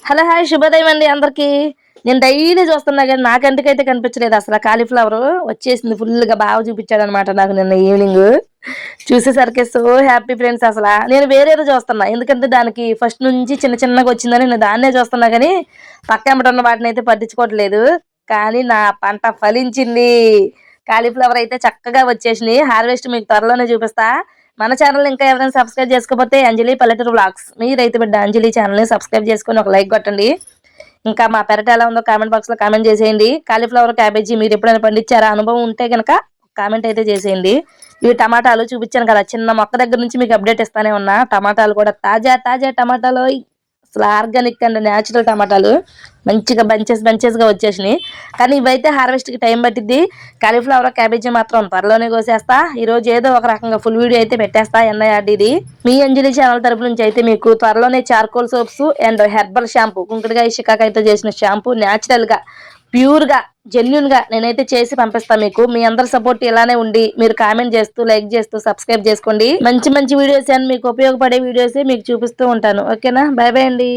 Hello hi శుభోదయం అండి అందరికి. నేను డైలీ చూస్తున్నా కానీ నాకెందుకైతే కనిపించలేదు అసలు. కాలీఫ్లవర్ వచ్చేసింది ఫుల్గా, బాగా చూపించాడు అనమాట నాకు నిన్న ఈవినింగ్. చూసేసరికి సో హ్యాపీ ఫ్రెండ్స్. అసలు నేను వేరేదో చూస్తున్నా, ఎందుకంటే దానికి ఫస్ట్ నుంచి చిన్న చిన్నగా వచ్చిందని నేను దాన్నే చూస్తున్నా కానీ పక్క ఉన్న వాటిని అయితే పట్టించుకోవట్లేదు. కానీ నా పంట ఫలించింది. కాలీఫ్లవర్ అయితే చక్కగా వచ్చేసినాయి. హార్వెస్ట్ మీకు త్వరలోనే చూపిస్తా. మన ఛానల్ ఇంకా ఎవరైనా సబ్స్క్రైబ్ చేసుకోకపోతే అంజలి పల్లెటూరు వ్లాగ్స్, మీ రైతు బిడ్డ అంజలి ఛానల్ని సబ్స్క్రైబ్ చేసుకొని ఒక లైక్ కొట్టండి. ఇంకా మా పెరట ఎలా ఉందో కామెంట్ బాక్స్లో కామెంట్ చేసేయండి. కాలీఫ్లవర్, క్యాబేజీ మీరు ఎప్పుడైనా పండించారా, అనుభవం ఉంటే కనుక కామెంట్ అయితే చేసేయండి. ఇవి టమాటాలు చూపించాను కదా, చిన్న మొక్క దగ్గర నుంచి మీకు అప్డేట్ ఇస్తానే ఉన్నా. టమాటాలు కూడా తాజా తాజా టమాటాలు, అసలు ఆర్గానిక్ అండ్ న్యాచురల్ టమాటాలు మంచిగా బంచెస్గా వచ్చేసినాయి. కానీ ఇవైతే హార్వెస్ట్కి టైం పట్టిద్ది. కాలీఫ్లవర్, క్యాబేజీ మాత్రం త్వరలోనే కోసేస్తా. ఈరోజు ఏదో ఒక రకంగా ఫుల్ వీడియో అయితే పెట్టేస్తా. ఇది మీ అంజలి ఛానల్ తరపు నుంచి అయితే మీకు త్వరలోనే charcoal soaps and herbal shampoo, కుంకుడుకాయ షికాకాయతో చేసిన షాంపూ, న్యాచురల్గా ప్యూర్గా జెన్యున్గా నేనైతే చేసి పంపిస్తాను మీకు. మీ అందరి సపోర్ట్ ఇలానే ఉండి మీరు కామెంట్ చేస్తూ, లైక్ చేస్తూ, సబ్స్క్రైబ్ చేసుకోండి. మంచి మంచి వీడియోస్ అండ్ మీకు ఉపయోగపడే వీడియోస్ మీకు చూపిస్తూ ఉంటాను. ఓకేనా, బాయ్ బాయ్ అండి.